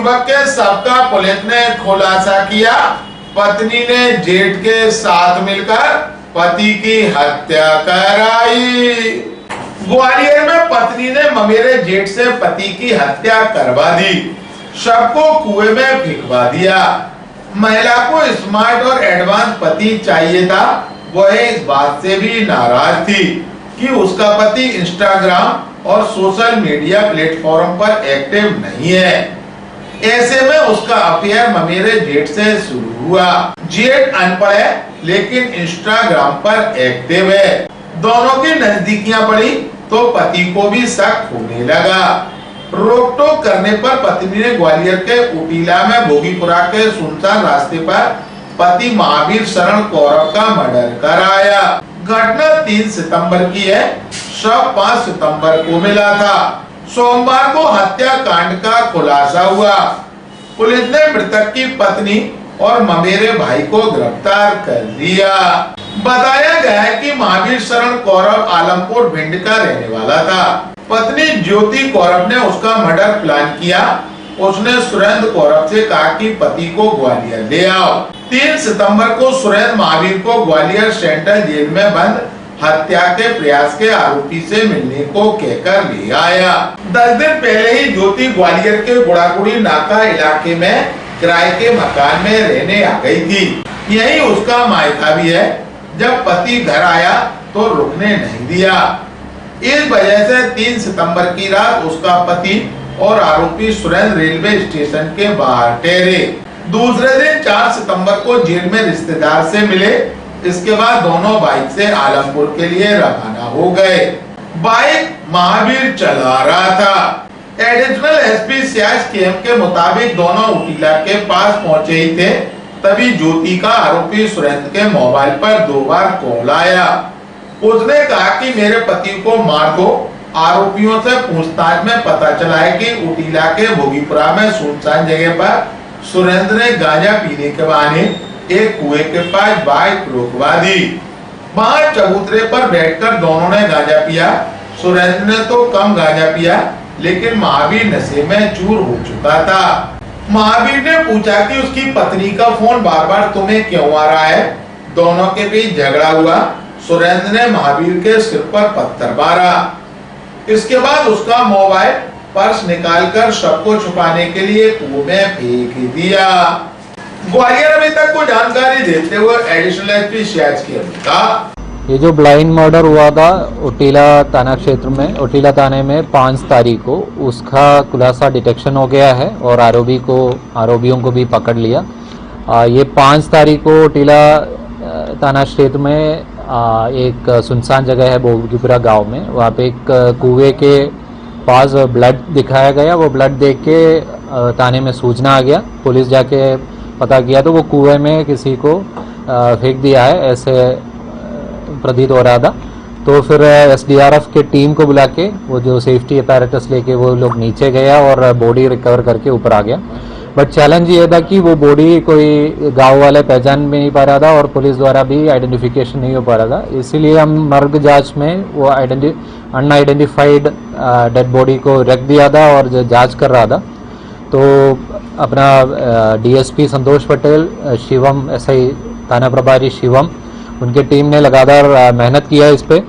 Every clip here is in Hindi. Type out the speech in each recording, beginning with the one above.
युवक के शव का पुलिस ने खुलासा किया। पत्नी ने जेठ के साथ मिलकर पति की हत्या कराई। ग्वालियर में पत्नी ने ममेरे जेठ से पति की हत्या करवा दी, शव को कुएं में फेंकवा दिया। महिला को स्मार्ट और एडवांस पति चाहिए था। वह इस बात से भी नाराज थी कि उसका पति इंस्टाग्राम और सोशल मीडिया प्लेटफॉर्म पर एक्टिव नहीं है। ऐसे में उसका अफेयर ममेरे जेठ से शुरू हुआ। जेठ अनपढ़ है लेकिन इंस्टाग्राम पर एक्टिव है। दोनों की नजदीकियां बढ़ी तो पति को भी शक होने लगा। रोक टोक करने पर पत्नी ने ग्वालियर के उटीला में भोगीपुरा के सुनसान रास्ते पर पति महावीर शरण कौरव का मर्डर कराया। घटना 3 सितंबर की है। शव 5 सितंबर को मिला था। सोमवार को हत्याकांड का खुलासा हुआ। पुलिस ने मृतक की पत्नी और ममेरे भाई को गिरफ्तार कर लिया। बताया गया है कि महावीर शरण कौरव आलमपुर भिंड का रहने वाला था। पत्नी ज्योति कौरव ने उसका मर्डर प्लान किया। उसने सुरेंद्र कौरव से कहा कि पति को ग्वालियर ले आओ। 3 सितंबर को सुरेंद्र महावीर को ग्वालियर सेंट्रल जेल में बंद हत्या के प्रयास के आरोपी से मिलने को कहकर ले आया। 10 दिन पहले ही ज्योति ग्वालियर के गुड़ागुड़ी नाका इलाके में किराए के मकान में रहने आ गई थी। यही उसका मायका भी है। जब पति घर आया तो रुकने नहीं दिया। इस वजह से 3 सितंबर की रात उसका पति और आरोपी सुरेंद्र रेलवे स्टेशन के बाहर ठहरे। दूसरे दिन 4 सितंबर को जेल में रिश्तेदार से मिले। इसके बाद दोनों बाइक से आलमपुर के लिए रवाना हो गए। बाइक महावीर चला रहा था। एडिशनल एसपी सियाज केएम के मुताबिक दोनों उटीला के पास पहुंचे ही थे, तभी ज्योति का आरोपी सुरेंद्र के मोबाइल पर 2 बार कॉल आया। उसने कहा कि मेरे पति को मार दो। आरोपियों से पूछताछ में पता चला है कि उटीला के भोगीपुरा में सुनसान जगह पर सुरेंद्र ने गांजा पीने के बहाने एक कुएं के पास बाइक रोकवा दी। वहां चबूतरे पर बैठकर दोनों ने गांजा पिया। सुरेंद्र ने तो कम गांजा पिया लेकिन महावीर नशे में चूर हो चुका था। महावीर ने पूछा कि उसकी पत्नी का फोन बार बार तुम्हें क्यों आ रहा है। दोनों के बीच झगड़ा हुआ। सुरेंद्र ने महावीर के सिर पर पत्थर मारा। इसके बाद उसका मोबाइल पर्स निकालकर शव को छुपाने के लिए कुएं में फेंक दिया। ग्वालियर अभी तक को जानकारी देते हुए एडिशनल एसपी सियाज केएम ने कहा, ये जो ब्लाइंड मर्डर हुआ था उटीला थाना क्षेत्र में, उटीला थाने में 5 तारीख को, उसका खुलासा डिटेक्शन हो गया है और आरोपियों को भी पकड़ लिया। ये 5 तारीख को उटीला थाना क्षेत्र में एक सुनसान जगह है भोगीपुरा गांव में, वहाँ पे एक कुएं के पास ब्लड दिखाया गया। वो ब्लड देख के थाने में सूचना आ गया। पुलिस जाके पता किया तो वो कुएं में किसी को फेंक दिया है ऐसे प्रतीत हो रहा था। तो फिर एसडीआरएफ के टीम को बुला के वो जो सेफ्टी अपैरेटस लेके वो लोग नीचे गया और बॉडी रिकवर करके ऊपर आ गया। बट चैलेंज ये था कि वो बॉडी कोई गांव वाले पहचान भी नहीं पा रहा था और पुलिस द्वारा भी आइडेंटिफिकेशन नहीं हो पा रहा था। इसीलिए हम मर्ग जांच में वो अनआइडेंटिफाइड डेड बॉडी को रख दिया था और जांच कर रहा था। तो अपना डीएसपी संतोष पटेल, शिवम एसआई थाना प्रभारी शिवम, उनकी टीम ने लगातार मेहनत किया इस पे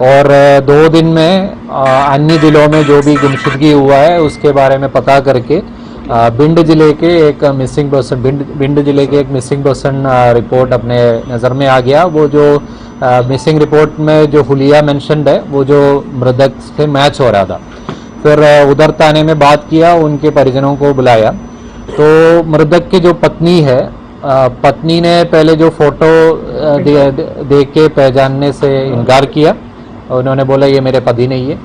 और 2 दिन में अन्य जिलों में जो भी गुमशुदगी हुआ है उसके बारे में पता करके भिंड जिले के एक मिसिंग पर्सन रिपोर्ट अपने नज़र में आ गया। वो जो मिसिंग रिपोर्ट में जो हुलिया मेंशन्ड है वो जो मृतक से मैच हो रहा था। फिर उधर थाने में बात किया, उनके परिजनों को बुलाया। तो मृतक की जो पत्नी है, पत्नी ने पहले जो फोटो देख के पहचानने से इनकार किया। उन्होंने बोला ये मेरे पति नहीं है।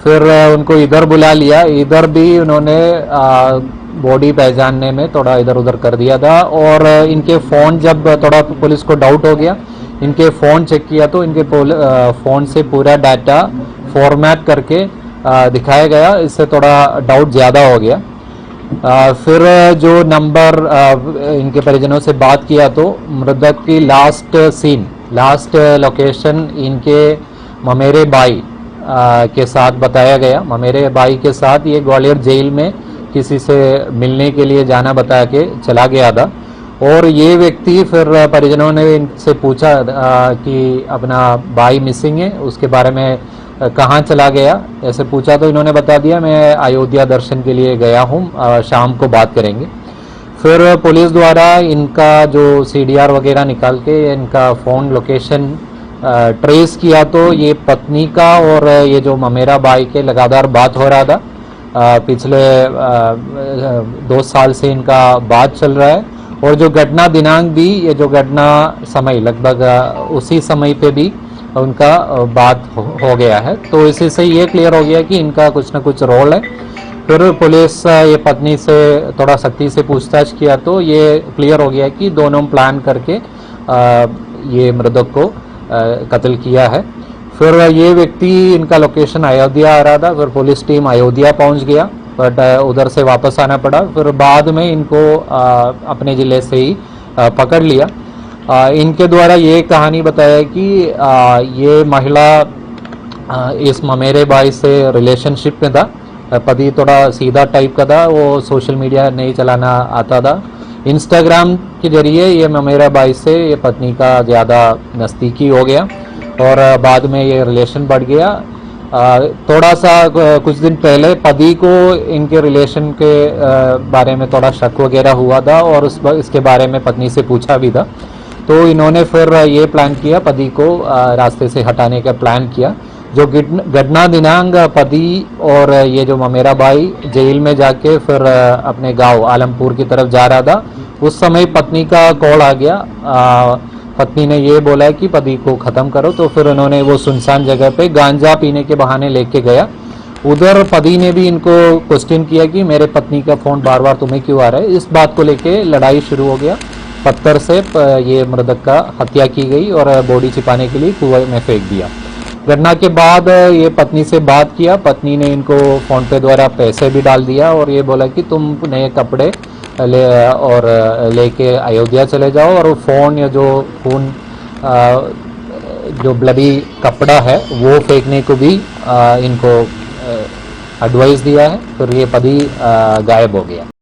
फिर उनको इधर बुला लिया। इधर भी उन्होंने बॉडी पहचानने में थोड़ा इधर उधर कर दिया था और इनके फ़ोन, जब थोड़ा पुलिस को डाउट हो गया, इनके फ़ोन चेक किया तो इनके फ़ोन से पूरा डाटा फॉर्मेट करके दिखाया गया। इससे थोड़ा डाउट ज़्यादा हो गया। फिर जो नंबर इनके परिजनों से बात किया तो मृतक की लास्ट लोकेशन इनके ममेरे बाई के साथ बताया गया। ममेरे बाई के साथ ये ग्वालियर जेल में किसी से मिलने के लिए जाना बता के चला गया था। और ये व्यक्ति फिर परिजनों ने इनसे पूछा कि अपना भाई मिसिंग है, उसके बारे में कहाँ चला गया, ऐसे पूछा तो इन्होंने बता दिया मैं अयोध्या दर्शन के लिए गया हूँ, शाम को बात करेंगे। फिर पुलिस द्वारा इनका जो CDR वगैरह निकाल के इनका फ़ोन लोकेशन ट्रेस किया तो ये पत्नी का और ये जो ममेरा भाई के लगातार बात हो रहा था। पिछले 2 साल से इनका बात चल रहा है और जो घटना दिनांक भी, ये जो घटना समय लगभग उसी समय पे भी उनका बात हो गया है। तो इसी से ये क्लियर हो गया कि इनका कुछ ना कुछ रोल है। फिर पुलिस ये पत्नी से थोड़ा सख्ती से पूछताछ किया तो ये क्लियर हो गया कि दोनों प्लान करके ये मृतक को कत्ल किया है। फिर ये व्यक्ति, इनका लोकेशन अयोध्या आ रहा था, फिर पुलिस टीम अयोध्या पहुंच गया, बट उधर से वापस आना पड़ा। फिर बाद में इनको अपने ज़िले से ही पकड़ लिया। इनके द्वारा ये कहानी बताया कि ये महिला इस ममेरे भाई से रिलेशनशिप में था। पति थोड़ा सीधा टाइप का था, वो सोशल मीडिया नहीं चलाना आता था। इंस्टाग्राम के जरिए ये ममेरा भाई से ये पत्नी का ज़्यादा नज़दीकी हो गया और बाद में ये रिलेशन बढ़ गया। थोड़ा सा कुछ दिन पहले पति को इनके रिलेशन के बारे में थोड़ा शक वगैरह हुआ था और इसके बारे में पत्नी से पूछा भी था। तो इन्होंने फिर ये प्लान किया, पति को रास्ते से हटाने का प्लान किया। जो घटना दिनांक पति और ये जो ममेरा भाई जेल में जाके फिर अपने गांव आलमपुर की तरफ जा रहा था, उस समय पत्नी का कॉल आ गया। पत्नी ने ये बोला कि पति को ख़त्म करो, तो फिर उन्होंने वो सुनसान जगह पे गांजा पीने के बहाने लेके गया। उधर पति ने भी इनको क्वेश्चन किया कि मेरे पत्नी का फ़ोन बार बार तुम्हें क्यों आ रहा है। इस बात को लेके लड़ाई शुरू हो गया। पत्थर से ये मृतक का हत्या की गई और बॉडी छिपाने के लिए कुएं में फेंक दिया। घटना के बाद ये पत्नी से बात किया, पत्नी ने इनको फ़ोन पे द्वारा पैसे भी डाल दिया और ये बोला कि तुम नए कपड़े लेके अयोध्या चले जाओ और फ़ोन या जो खून जो ब्लडी कपड़ा है वो फेंकने को भी इनको एडवाइस दिया है। फिर ये पति गायब हो गया।